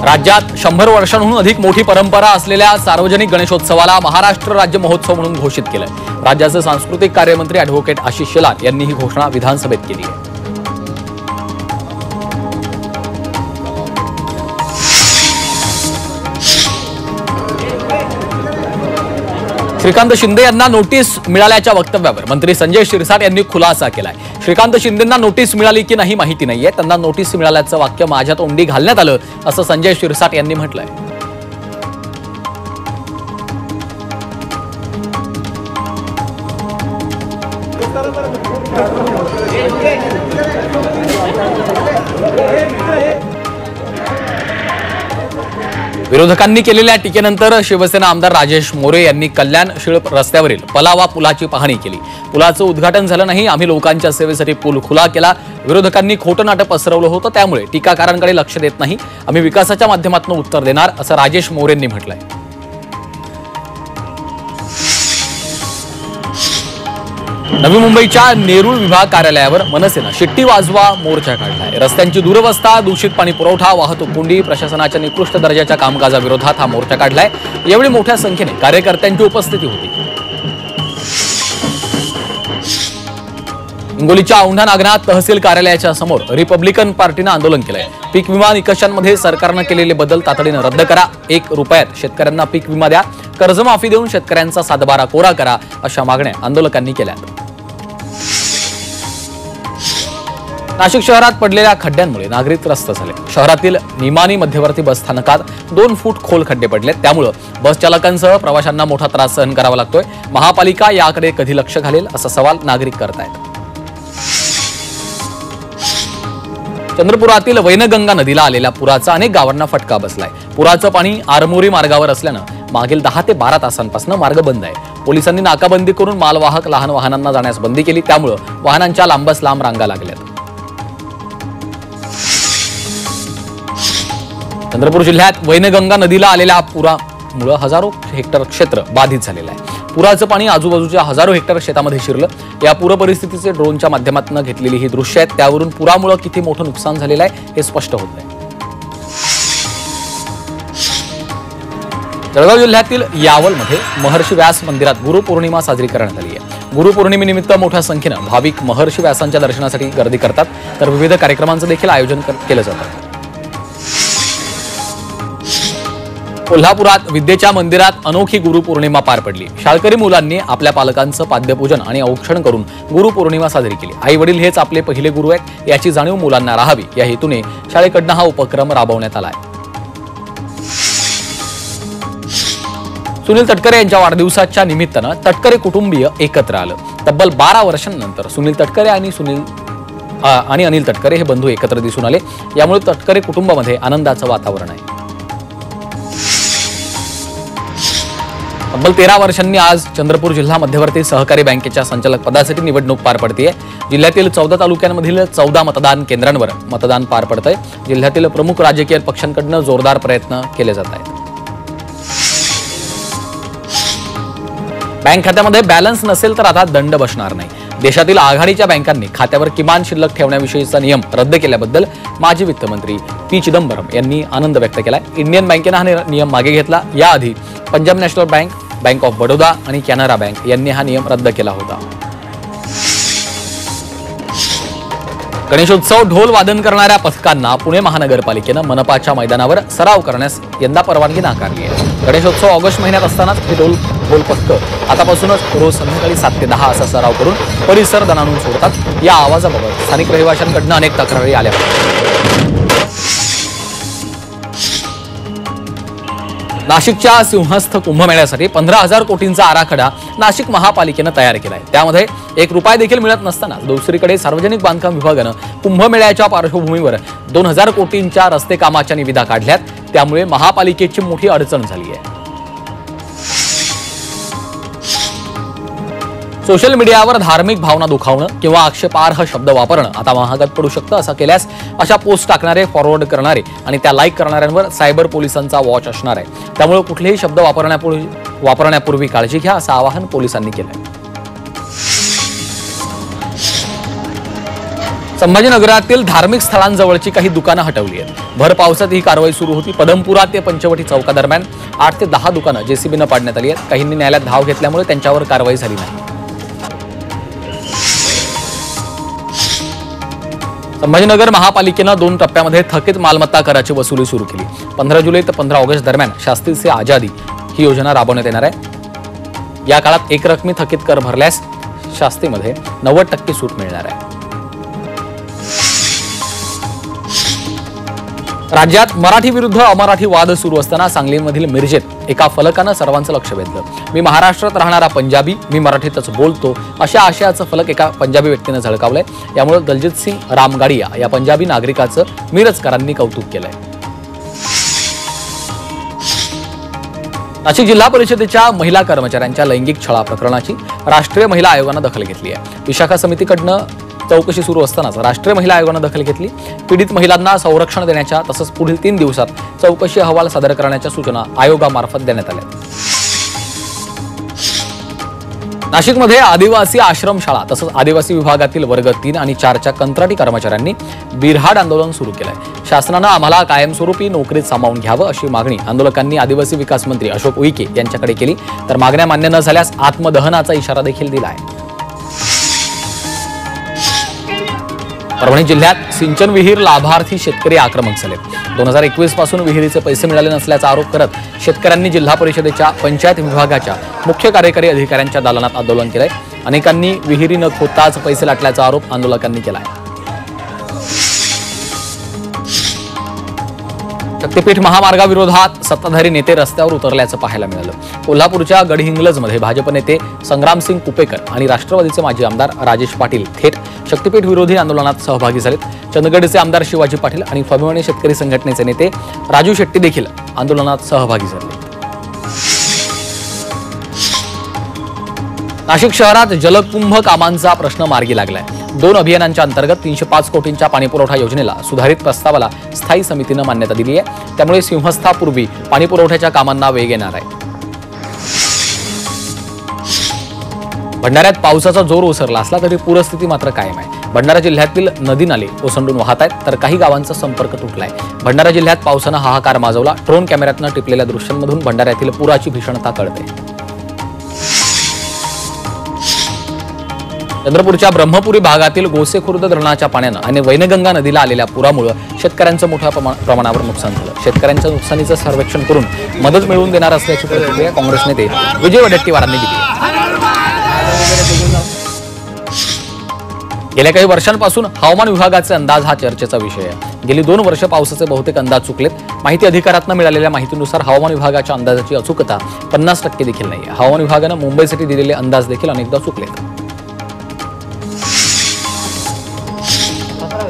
राज्यात 100 वर्षांहून अधिक मोठी परंपरा असलेल्या सार्वजनिक गणेशोत्सवाला महाराष्ट्र राज्य महोत्सव म्हणून घोषित केलंय। राज्याचे सांस्कृतिक कार्यमंत्री ॲडव्होकेट आशिष शेलार यांनी ही घोषणा विधानसभेत केली आहे। श्रीकांत शिंदे यांना नोटीस मिळाल्याच्या वक्तव्यावर मंत्री संजय शिरसाट यांनी खुलासा केलाय। श्रीकांत शिंदेंना नोटीस मिळाली की नाही माहिती नाहीये, त्यांना नोटीस मिळाल्याचं वाक्य माझ्या तोंडी घालण्यात आलं असं संजय शिरसाट यांनी म्हटलंय। विरोधकांनी केलेल्या टीकेनंतर शिवसेना आमदार राजेश मोरे यांनी कल्याण शिळप रस्त्यावरील पलावा पुलाची पाहणी केली। पुलाचं उद्घाटन झालं नाही, आम्ही लोकांच्या सेवेसाठी पूल खुला केला। विरोधकांनी खोटं नाटक पसरवलं होतं, त्यामुळे टीकाकारांकडे लक्ष देत नाही, आम्ही विकासाच्या माध्यमातून उत्तर देणार असं राजेश मोरेंनी म्हटलंय। नवी मुंबईच्या नेरूळ विभाग कार्यालयावर मनसेनं शिट्टी वाजवा मोर्चा काढलाय। रस्त्यांची दुरवस्था, दूषित पाणी पुरवठा, वाहतूक कोंडी, प्रशासनाच्या निकृष्ट दर्जाच्या कामकाजाविरोधात हा मोर्चा काढलाय। यावेळी मोठ्या संख्येने कार्यकर्त्यांची उपस्थिती होती। हिंगोलीच्या औंढा नागनाथ तहसील कार्यालयाच्या समोर रिपब्लिकन पार्टीनं आंदोलन केलंय। पीक विमा निकषांमध्ये सरकारनं केलेले बदल तातडीनं रद्द करा, 1 रुपयात शेतकऱ्यांना पीक विमा द्या, कर्जमाफी देऊन शेतकऱ्यांचा 7/12 कोरा करा, अशा मागण्या आंदोलकांनी केल्या। नाशिक शहरात पडलेल्या खड्ड्यांमुळे नागरिक त्रस्त झाले। शहरातील निमानी मध्यवर्ती बस स्थानकात 2 फूट खोल खड्डे पडले, त्यामुळे बस चालकांसह प्रवाशांना मोठा त्रास सहन करावा लागतोय। महापालिका याकडे कधी लक्ष घालेल असा सवाल नागरिक करतायत। चंद्रपुरातील वैनगंगा नदीला आलेल्या पुराचा अनेक गावांना फटका बसलाय। पुराचं पाणी आरमोरी मार्गावर असल्यानं मागील 10 ते 12 तासांपासून मार्ग बंद आहे। पोलिसांनी नाकाबंदी करून मालवाहक लहान वाहनांना जाण्यास बंदी केली, त्यामुळे वाहनांच्या लांबच लांब रांगा लागल्यात। चंद्रपूर जिल्ह्यात वैनगंगा नदीला आलेल्या पुरामुळे हजारो हेक्टर क्षेत्र बाधित झालेलं आहे। पुराचं पाणी आजूबाजूच्या हजारो हेक्टर शेतामध्ये शिरलं। या पूर परिस्थितीचे ड्रोनच्या माध्यमातून घेतलेली ही दृश्य आहेत, त्यावरून पुरामुळे किती मोठं नुकसान झालेलं आहे हे स्पष्ट होत आहे। जळगाव जिल्ह्यातील यावलमध्ये महर्षी व्यास मंदिरात गुरुपौर्णिमा साजरी करण्यात आली आहे। गुरुपौर्णिमेनिमित्त मोठ्या संख्येनं भाविक महर्षी व्यासांच्या दर्शनासाठी गर्दी करतात, तर विविध कार्यक्रमांचं देखील आयोजन केलं जातं। कोल्हापुरात विद्येच्या मंदिरात अनोखी गुरुपौर्णिमा पार पडली। शाळकरी मुलांनी आपल्या पालकांचं पाद्यपूजन आणि औक्षण करून गुरुपौर्णिमा साजरी केली। आई वडील हेच आपले पहिले गुरु आहेत, याची जाणीव मुलांना राहावी या हेतूने शाळेकडनं हा उपक्रम राबवण्यात आला आहे। सुनील तटकरे यांच्या वाढदिवसाच्या निमित्तानं तटकरे कुटुंबीय एकत्र आलं। तब्बल 12 वर्षांनंतर सुनील तटकरे आणि अनिल तटकरे हे बंधू एकत्र दिसून आले, यामुळे तटकरे कुटुंबामध्ये आनंदाचं वातावरण आहे। तब्बल 13 वर्षांनी आज चंद्रपूर जिल्हा मध्यवर्ती सहकारी बँकेच्या संचालक पदासाठी निवडणूक पार पडतेय। जिल्ह्यातील 14 तालुक्यांमधील 14 मतदान केंद्रांवर मतदान पार पडतंय। जिल्ह्यातील प्रमुख राजकीय पक्षांकडून जोरदार प्रयत्न केले जात आहेत। बँक खात्यामध्ये बॅलन्स नसेल तर आता दंड बसणार नाही। देशातील आघाडीच्या बँकांनी खात्यावर किमान शिल्लक ठेवण्याविषयीचा नियम रद्द केल्याबद्दल माजी वित्तमंत्री पी चिदंबरम यांनी आनंद व्यक्त केलाय। इंडियन बँकेनं हा नियम मागे घेतला। याआधी Punjab national bank, bank of Baroda आणि कॅनरा बँक यांनी हा नियम रद्द केला होता। गणेशोत्सव ढोल वादन करणाऱ्या पथकांना पुणे महानगरपालिकेनं मनपाच्या मैदानावर सराव करण्यास यंदा परवानगी नाकारली आहे। गणेशोत्सव ऑगस्ट महिन्यात असतानाच हे ढोल पथक आतापासूनच रोज संध्याकाळी 7 ते 10 असा सराव करून परिसर दणाणून सोडतात। या आवाजाबाबत स्थानिक रहिवाशांकडून अनेक तक्रारी आल्या होत्या। नाशिकच्या सिंहस्थ कुंभमेळ्यासाठी 15,000 कोटींचा आराखडा नाशिक महापालिकेनं तयार केलाय। त्यामध्ये 1 रुपया देखील मिळत नसताना दुसरीकडे सार्वजनिक बांधकाम विभागानं कुंभमेळ्याच्या पार्श्वभूमीवर 2,000 कोटींच्या रस्ते कामाच्या निविदा काढल्यात, त्यामुळे महापालिकेची मोठी अडचण झाली आहे। सोशल मीडियावर धार्मिक भावना दुखावणं किंवा आक्षेपार्ह शब्द वापरणं आता महागात पडू शकतं। असं केल्यास अशा पोस्ट टाकणारे, फॉरवर्ड करणारे आणि त्या लाईक करणाऱ्यांवर सायबर पोलिसांचा वॉच असणार आहे। त्यामुळे कुठलेही शब्द वापरण्यापूर्वी काळजी घ्या असं आवाहन पोलिसांनी केलंय। संभाजीनगरातील धार्मिक स्थळांजवळची काही दुकानं हटवली आहेत। भर पावसात ही कारवाई सुरू होती। पदमपुरा ते पंचवटी चौकादरम्यान 8 ते 10 दुकानं जेसीबीनं पाडण्यात आली आहेत। काहींनी न्यायालयात धाव घेतल्यामुळे त्यांच्यावर कारवाई झाली नाही। संभाजीनगर महापालिकेनं 2 टप्प्यामध्ये थकीत मालमत्ता कराची वसुली सुरू केली। 15 जुलै ते 15 ऑगस्ट दरम्यान शास्ती से आजादी ही योजना राबवण्यात येणार आहे। या काळात एकरकमी थकीत कर भरल्यास शास्तीमध्ये 90% सूट मिळणार आहे। राज्यात मराठी विरुद्ध अमराठी वाद सुरू असताना सांगलीमधील मिरजेत एका फलकानं सर्वांचं लक्ष वेधलं। मी महाराष्ट्रात राहणारा पंजाबी, मी मराठीतच बोलतो अशा आशयाचं फलक एका पंजाबी व्यक्तीनं झळकावलंय। यामुळे दलजीत सिंग रामगाडिया या पंजाबी नागरिकाचं मिरजकरांनी कौतुक केलंय। नाशिक जिल्हा परिषदेच्या महिला कर्मचाऱ्यांच्या लैंगिक छळा प्रकरणाची राष्ट्रीय महिला आयोगानं दखल घेतली आहे। विशाखा समितीकडनं चौकशी सुरू असतानाच राष्ट्रीय महिला आयोगानं दखल घेतली। पीडित महिलांना संरक्षण देण्याच्या तसंच पुढील 3 दिवसात चौकशी अहवाल सादर करण्याच्या सूचना आयोगामार्फत देण्यात आल्या। नाशिकमध्ये आदिवासी आश्रमशाळा तसंच आदिवासी विभागातील वर्ग 3 आणि 4च्या कंत्राटी कर्मचाऱ्यांनी बिरहाड आंदोलन सुरू केलंय। शासनानं आम्हाला कायमस्वरूपी नोकरीत सामावून घ्यावं अशी मागणी आंदोलकांनी आदिवासी विकास मंत्री अशोक उईके यांच्याकडे केली। तर मागण्या मान्य न झाल्यास आत्मदहनाचा इशारा देखील दिला आहे। परभणी जिल्ह्यात सिंचन विहीर लाभार्थी शेतकरी आक्रमक झाले। 2021 पासून विहिरीचे पैसे मिळाले नसल्याचा आरोप करत शेतकऱ्यांनी जिल्हा परिषदेच्या पंचायत विभागाच्या मुख्य कार्यकारी अधिकाऱ्यांच्या दालनात आंदोलन केलंय। अनेकांनी विहिरी न खोदताच पैसे लाटल्याचा आरोप आंदोलकांनी केलाय। शक्तीपीठ महामार्गाविरोधात सत्ताधारी नेते रस्त्यावर उतरल्याचं पाहायला मिळालं। कोल्हापूरच्या गडहिंग्लजमध्ये भाजप नेते संग्रामसिंग कुपेकर आणि राष्ट्रवादीचे माजी आमदार राजेश पाटील थेट शक्तीपीठ विरोधी आंदोलनात सहभागी झालेत। चंदगडचे आमदार शिवाजी पाटील आणि स्वाभिमानी शेतकरी संघटनेचे नेते राजू शेट्टी देखील आंदोलनात सहभागी झाले। नाशिक शहरात जलकुंभ कामांचा प्रश्न मार्गी लागलाय। 2 अभियानांच्या अंतर्गत 305 कोटींच्या पाणीपुरवठा योजनेला सुधारित प्रस्तावाला स्थायी समितीनं मान्यता दिली आहे। त्यामुळे सिंहस्थापूर्वी पाणीपुरवठ्याच्या कामांना वेग येणार आहे। भंडाऱ्यात पावसाचा जोर ओसरला असला तरी पूरस्थिती मात्र कायम आहे। भंडारा जिल्ह्यातील नदी नाले ओसंडून वाहत आहेत तर काही गावांचा संपर्क तुटलाय। भंडारा जिल्ह्यात पावसानं हाहाकार माजवला। ड्रोन कॅमेऱ्यातनं टिपलेल्या दृश्यांमधून भंडाऱ्यातील पुराची भीषणता कळते। चंद्रपूरच्या ब्रह्मपुरी भागातील गोसेखुर्द धरणाच्या पाण्यानं आणि वैनगंगा नदीला आलेल्या पुरामुळे शेतकऱ्यांचं मोठ्या प्रमाणावर नुकसान झालं। शेतकऱ्यांच्या नुकसानीचं सर्वेक्षण करून मदत मिळवून देणार असल्याची प्रतिक्रिया काँग्रेस नेते विजय वडेट्टीवारांनी दिली आहे। गेल्या काही वर्षांपासून हवामान विभागाचे अंदाज हा चर्चेचा विषय आहे। गेली 2 वर्ष पावसाचे बहुतेक अंदाज चुकलेत। माहिती अधिकारातनं मिळालेल्या माहितीनुसार हवामान विभागाच्या अंदाजाची अचूकता 50% देखील नाही। हवामान विभागानं मुंबईसाठी दिलेले अंदाज देखील अनेकदा चुकलेत।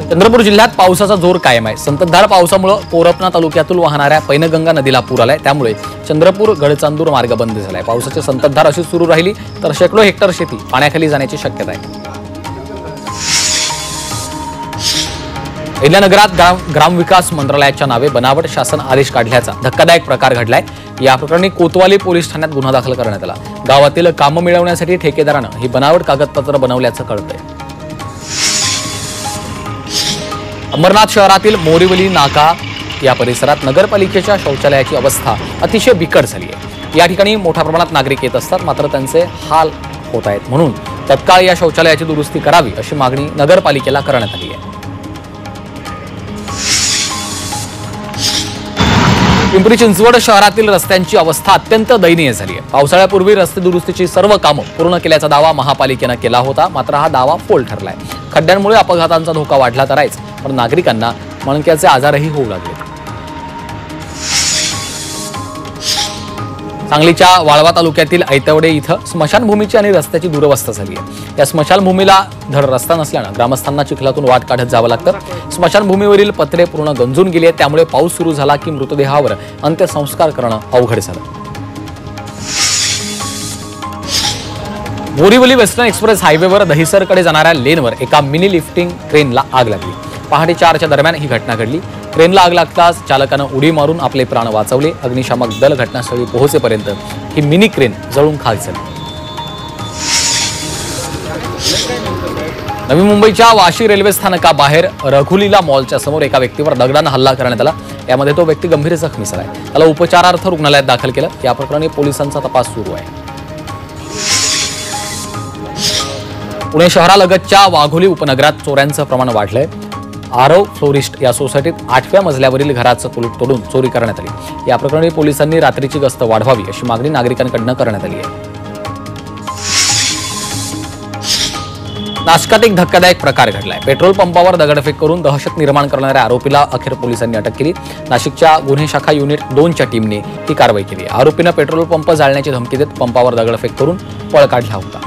चंद्रपूर जिल्ह्यात पावसाचा जोर कायम आहे। संततधार पावसामुळे कोरपना तालुक्यातून वाहणाऱ्या पैनगंगा नदीला पूर आलाय। त्यामुळे चंद्रपूर गडचांदूर मार्ग बंद झालाय। पावसाची संततधार अशी सुरू राहिली तर शेकडो हेक्टर शेती पाण्याखाली जाण्याची शक्यता आहे। अहिल्यानगरात ग्रामविकास मंत्रालयाच्या नावे बनावट शासन आदेश काढल्याचा धक्कादायक प्रकार घडलाय। या प्रकरणी कोतवाली पोलीस ठाण्यात गुन्हा दाखल करण्यात आला। गावातील कामं मिळवण्यासाठी ठेकेदारानं ही बनावट कागदपत्र बनवल्याचं कळतंय। अंबरनाथ शहरातील मोरीवली नाका या परिसरात नगरपालिकेच्या शौचालयाची अवस्था अतिशय बिकट झाली आहे। या ठिकाणी मोठ्या प्रमाणात नागरिक येत असतात मात्र त्यांचे हाल होत आहेत। म्हणून तत्काळ या शौचालयाची दुरुस्ती करावी अशी मागणी नगरपालिकेला करण्यात आली आहे। पिंपरी चिंचवड शहरातील रस्त्यांची अवस्था अत्यंत दयनीय झाली आहे। पावसाळ्यापूर्वी रस्ते दुरुस्तीची सर्व कामं पूर्ण केल्याचा दावा महापालिकेनं केला होता मात्र हा दावा फोल ठरलाय। खड्ड्यांमुळे अपघातांचा धोका वाढला तर आहेच पण नागरिकांना मणक्याचे आजारही होऊ लागले। सांगलीच्या वाळवा तालुक्यातील ऐतवडे इथं स्मशानभूमीची आणि रस्त्याची दुरवस्था झाली आहे। या स्मशानभूमीला धड रस्ता नसल्यानं ग्रामस्थांना चिखलातून वाट काढत जावं लागतं। स्मशानभूमीवरील पत्रे पूर्ण गंजून गेली आहेत। त्यामुळे पाऊस सुरू झाला की मृतदेहावर अंत्यसंस्कार करणं अवघड झालं। बोरीवली वेस्टर्न एक्सप्रेस हायवेवर दहिसरकडे जाणाऱ्या लेनवर एका मिनी लिफ्टिंग ट्रेनला आग लागली। पहाटे 4च्या दरम्यान ही घटना घडली। ट्रेनला आग लागताच चालकानं उडी मारून आपले प्राण वाचवले। अग्निशामक दल घटनास्थळी पोहोचेपर्यंत ही मिनी क्रेन जळून खाक झाली। नवी मुंबईच्या वाशी रेल्वे स्थानकाबाहेर रघुलीला मॉलच्या समोर एका व्यक्तीवर दगडानं हल्ला करण्यात आला। यामध्ये तो व्यक्ती गंभीर जखमी झालाय। त्याला उपचारार्थ रुग्णालयात दाखल केलं। या प्रकरणी पोलिसांचा तपास सुरू आहे। पुणे शहरालगतच्या वाघोली उपनगरात चोऱ्यांचं प्रमाण वाढलंय। आरव फ्लोरिस्ट या सोसायटीत 8व्या मजल्यावरील घराचं कुलूप तोडून चोरी करण्यात आली। या प्रकरणी पोलिसांनी रात्रीची गस्त वाढवावी अशी मागणी नागरिकांकडून करण्यात आली आहे। नाशिकात एक धक्कादायक प्रकार घडलाय। पेट्रोल पंपावर दगडफेक करून दहशत निर्माण करणाऱ्या आरोपीला अखेर पोलिसांनी अटक केली। नाशिकच्या गुन्हे शाखा युनिट 2च्या टीमने ही कारवाई केली। आरोपीनं पेट्रोल पंप जाळण्याची धमकी देत पंपावर दगडफेक करून पळ काढला होता।